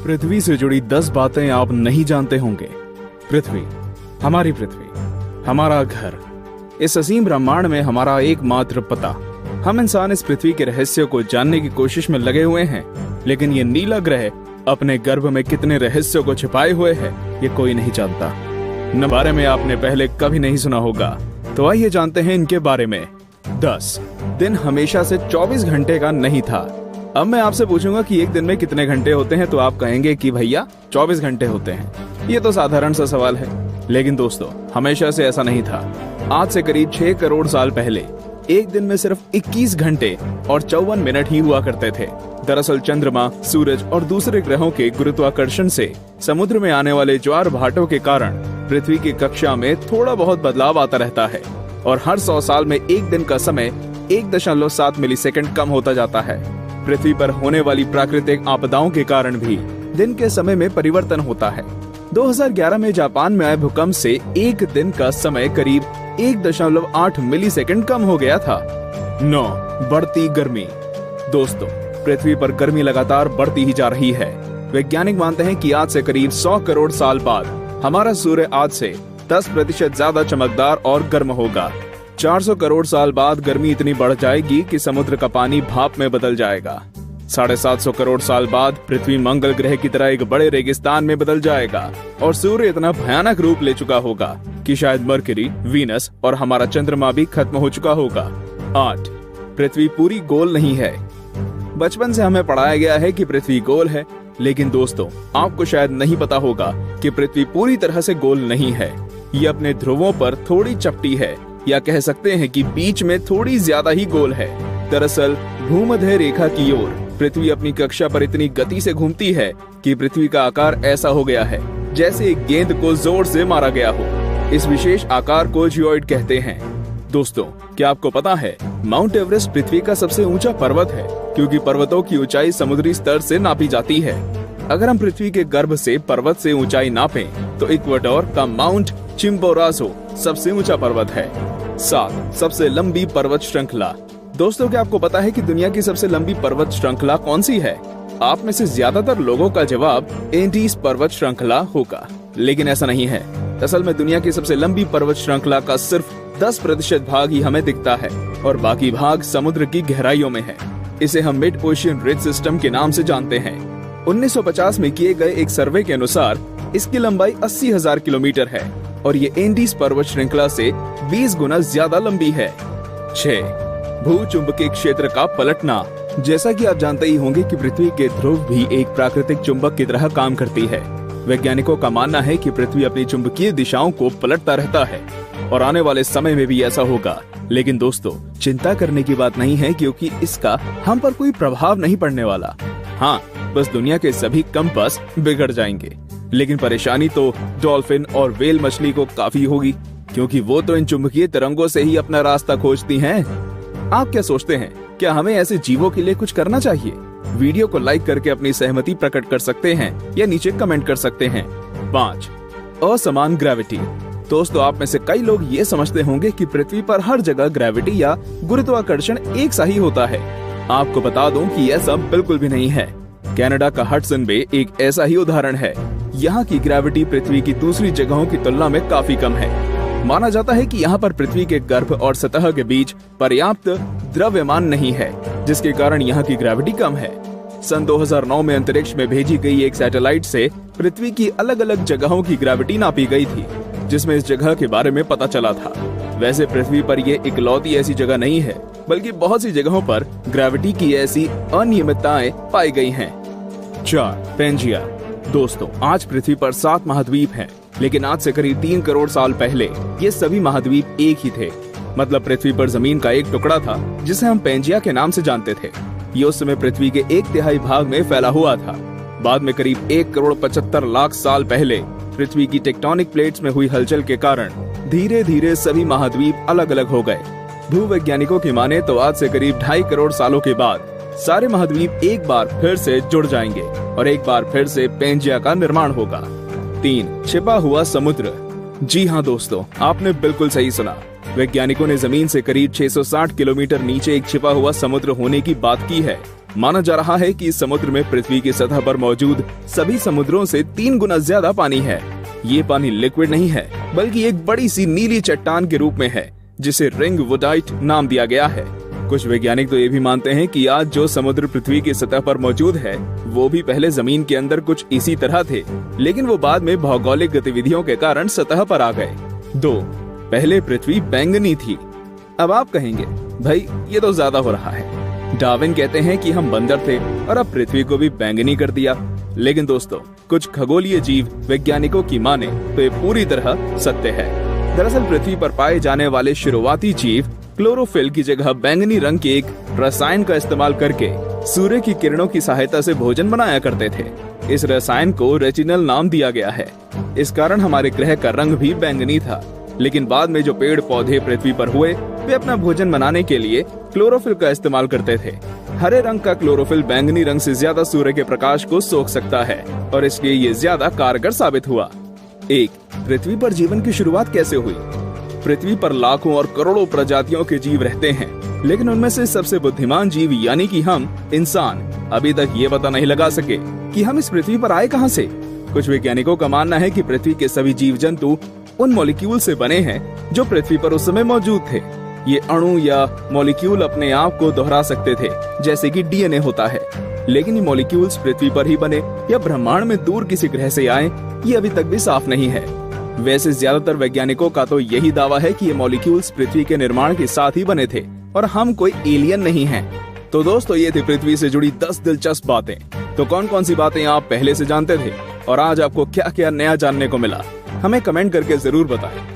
पृथ्वी से जुड़ी 10 बातें आप नहीं जानते होंगे। पृथ्वी, हमारी पृथ्वी, हमारा घर, इस असीम ब्रह्मांड में हमारा एकमात्र पता। हम इंसान इस पृथ्वी के रहस्य को जानने की कोशिश में लगे हुए हैं, लेकिन ये नीला ग्रह अपने गर्भ में कितने रहस्यों को छिपाए हुए है, ये कोई नहीं जानता। न बारे में आपने पहले कभी नहीं सुना होगा, तो आइए जानते हैं इनके बारे में। 10 दिन हमेशा से 24 घंटे का नहीं था। अब मैं आपसे पूछूंगा कि एक दिन में कितने घंटे होते हैं, तो आप कहेंगे कि भैया 24 घंटे होते हैं। ये तो साधारण सा सवाल है, लेकिन दोस्तों हमेशा से ऐसा नहीं था। आज से करीब 6 करोड़ साल पहले एक दिन में सिर्फ 21 घंटे और 54 मिनट ही हुआ करते थे। दरअसल चंद्रमा, सूरज और दूसरे ग्रहों के गुरुत्वाकर्षण से समुद्र में आने वाले ज्वार भाटों के कारण पृथ्वी की कक्षा में थोड़ा बहुत बदलाव आता रहता है और हर 100 साल में एक दिन का समय 1.7 मिलीसेकंड कम होता जाता है। पृथ्वी पर होने वाली प्राकृतिक आपदाओं के कारण भी दिन के समय में परिवर्तन होता है। 2011 में जापान में आए भूकंप से एक दिन का समय करीब 1.8 मिलीसेकंड कम हो गया था। 9 बढ़ती गर्मी। दोस्तों पृथ्वी पर गर्मी लगातार बढ़ती ही जा रही है। वैज्ञानिक मानते हैं कि आज से करीब 100 करोड़ साल बाद हमारा सूर्य आज से 10% ज्यादा चमकदार और गर्म होगा। 400 करोड़ साल बाद गर्मी इतनी बढ़ जाएगी कि समुद्र का पानी भाप में बदल जाएगा। 750 करोड़ साल बाद पृथ्वी मंगल ग्रह की तरह एक बड़े रेगिस्तान में बदल जाएगा और सूर्य इतना भयानक रूप ले चुका होगा कि शायद मरकरी, वीनस और हमारा चंद्रमा भी खत्म हो चुका होगा। 8 पृथ्वी पूरी गोल नहीं है। बचपन से हमें पढ़ाया गया है कि पृथ्वी गोल है, लेकिन दोस्तों आपको शायद नहीं पता होगा कि पृथ्वी पूरी तरह से गोल नहीं है। ये अपने ध्रुवों पर थोड़ी चपटी है, या कह सकते हैं कि बीच में थोड़ी ज्यादा ही गोल है। दरअसल भूमध्य रेखा की ओर पृथ्वी अपनी कक्षा पर इतनी गति से घूमती है कि पृथ्वी का आकार ऐसा हो गया है जैसे एक गेंद को जोर से मारा गया हो। इस विशेष आकार को जियोइड कहते हैं। दोस्तों क्या आपको पता है माउंट एवरेस्ट पृथ्वी का सबसे ऊंचा पर्वत है, क्योंकि पर्वतों की ऊंचाई समुद्री स्तर से नापी जाती है। अगर हम पृथ्वी के गर्भ से पर्वत से ऊंचाई नापें तो इक्वाडोर का माउंट चिम्बोराजो सबसे ऊंचा पर्वत है। 7 सबसे लंबी पर्वत श्रृंखला। दोस्तों क्या आपको पता है कि दुनिया की सबसे लंबी पर्वत श्रृंखला कौन सी है? आप में से ज्यादातर लोगों का जवाब एंडीज पर्वत श्रृंखला होगा, लेकिन ऐसा नहीं है। असल में दुनिया की सबसे लंबी पर्वत श्रृंखला का सिर्फ 10% भाग ही हमें दिखता है और बाकी भाग समुद्र की गहराइयों में है। इसे हम मिड ओशियन रिज सिस्टम के नाम से जानते हैं। 1950 में किए गए एक सर्वे के अनुसार इसकी लंबाई 80,000 किलोमीटर है और ये एंडीज पर्वत श्रृंखला से 20 गुना ज्यादा लंबी है। 6 भूचुंबकीय क्षेत्र का पलटना। जैसा कि आप जानते ही होंगे कि पृथ्वी के ध्रुव भी एक प्राकृतिक चुंबक की तरह काम करती है। वैज्ञानिकों का मानना है कि पृथ्वी अपनी चुंबकीय दिशाओं को पलटता रहता है और आने वाले समय में भी ऐसा होगा। लेकिन दोस्तों चिंता करने की बात नहीं है, क्योंकि इसका हम पर कोई प्रभाव नहीं पड़ने वाला। हाँ, बस दुनिया के सभी कंपास बिगड़ जाएंगे। लेकिन परेशानी तो डॉल्फिन और व्हेल मछली को काफी होगी, क्योंकि वो तो इन चुंबकीय तरंगों से ही अपना रास्ता खोजती हैं। आप क्या सोचते हैं, क्या हमें ऐसे जीवों के लिए कुछ करना चाहिए? वीडियो को लाइक करके अपनी सहमति प्रकट कर सकते हैं या नीचे कमेंट कर सकते हैं। 5 असमान ग्रेविटी। दोस्तों आप में से कई लोग ये समझते होंगे कि पृथ्वी पर हर जगह ग्रेविटी या गुरुत्वाकर्षण एक सा ही होता है। आपको बता दूं कि ऐसा बिल्कुल भी नहीं है। कनाडा का हडसन बे एक ऐसा ही उदाहरण है। यहाँ की ग्रेविटी पृथ्वी की दूसरी जगहों की तुलना में काफी कम है। माना जाता है कि यहाँ पर पृथ्वी के गर्भ और सतह के बीच पर्याप्त द्रव्यमान नहीं है, जिसके कारण यहाँ की ग्रेविटी कम है। सन 2009 में अंतरिक्ष में भेजी गई एक सैटेलाइट से पृथ्वी की अलग अलग जगहों की ग्रेविटी नापी गई थी, जिसमें इस जगह के बारे में पता चला था। वैसे पृथ्वी पर ये इकलौती ऐसी जगह नहीं है, बल्कि बहुत सी जगहों पर ग्रेविटी की ऐसी अनियमितताएं पाई गई हैं। 4 पेंजिया। दोस्तों आज पृथ्वी पर 7 महाद्वीप हैं, लेकिन आज से करीब 3 करोड़ साल पहले ये सभी महाद्वीप एक ही थे। मतलब पृथ्वी पर जमीन का एक टुकड़ा था जिसे हम पेंजिया के नाम से जानते थे। ये उस समय पृथ्वी के 1/3 भाग में फैला हुआ था। बाद में करीब 1 करोड़ 75 लाख साल पहले पृथ्वी की टेक्टोनिक प्लेट्स में हुई हलचल के कारण धीरे धीरे सभी महाद्वीप अलग अलग हो गए। भूवैज्ञानिकों की माने तो आज से करीब 2.5 करोड़ सालों के बाद सारे महाद्वीप एक बार फिर से जुड़ जाएंगे और एक बार फिर से पेंजिया का निर्माण होगा। 3 छिपा हुआ समुद्र। जी हाँ दोस्तों, आपने बिल्कुल सही सुना। वैज्ञानिकों ने जमीन से करीब 660 किलोमीटर नीचे एक छिपा हुआ समुद्र होने की बात की है। माना जा रहा है कि इस समुद्र में पृथ्वी की सतह पर मौजूद सभी समुद्रों से 3 गुना ज्यादा पानी है। ये पानी लिक्विड नहीं है, बल्कि एक बड़ी सी नीली चट्टान के रूप में है, जिसे रिंग वुडाइट नाम दिया गया है। कुछ वैज्ञानिक तो ये भी मानते हैं कि आज जो समुद्र पृथ्वी की सतह पर मौजूद है, वो भी पहले जमीन के अंदर कुछ इसी तरह थे, लेकिन वो बाद में भौगोलिक गतिविधियों के कारण सतह पर आ गए। 2. पहले पृथ्वी बैंगनी थी। अब आप कहेंगे, भाई ये तो ज्यादा हो रहा है। डार्विन कहते हैं कि हम बंदर थे और अब पृथ्वी को भी बैंगनी कर दिया। लेकिन दोस्तों, कुछ खगोलीय जीव वैज्ञानिकों की माने तो ये पूरी तरह सत्य है। दरअसल पृथ्वी पर पाए जाने वाले शुरुआती जीव क्लोरोफिल की जगह बैंगनी रंग के एक रसायन का इस्तेमाल करके सूर्य की किरणों की सहायता से भोजन बनाया करते थे। इस रसायन को रेटिनल नाम दिया गया है। इस कारण हमारे ग्रह का रंग भी बैंगनी था। लेकिन बाद में जो पेड़ पौधे पृथ्वी पर हुए, वे अपना भोजन बनाने के लिए क्लोरोफिल का इस्तेमाल करते थे। हरे रंग का क्लोरोफिल बैंगनी रंग से ज्यादा सूर्य के प्रकाश को सोख सकता है और इसलिए ये ज्यादा कारगर साबित हुआ। 1. पृथ्वी पर जीवन की शुरुआत कैसे हुई? पृथ्वी पर लाखों और करोड़ों प्रजातियों के जीव रहते हैं, लेकिन उनमें से सबसे बुद्धिमान जीव यानी कि हम इंसान अभी तक ये पता नहीं लगा सके कि हम इस पृथ्वी पर आए कहां से। कुछ वैज्ञानिकों का मानना है कि पृथ्वी के सभी जीव जंतु उन मॉलिक्यूल से बने हैं जो पृथ्वी पर उस समय मौजूद थे। ये अणु या मॉलिक्यूल अपने आप को दोहरा सकते थे, जैसे कि डीएनए होता है। लेकिन ये मॉलिक्यूल्स पृथ्वी पर ही बने या ब्रह्मांड में दूर किसी ग्रह से आए, ये अभी तक भी साफ नहीं है। वैसे ज्यादातर वैज्ञानिकों का तो यही दावा है कि ये मॉलिक्यूल्स पृथ्वी के निर्माण के साथ ही बने थे और हम कोई एलियन नहीं हैं। तो दोस्तों, ये थी पृथ्वी से जुड़ी 10 दिलचस्प बातें। तो कौन कौन सी बातें आप पहले से जानते थे और आज आपको क्या क्या नया जानने को मिला, हमें कमेंट करके जरूर बताएं।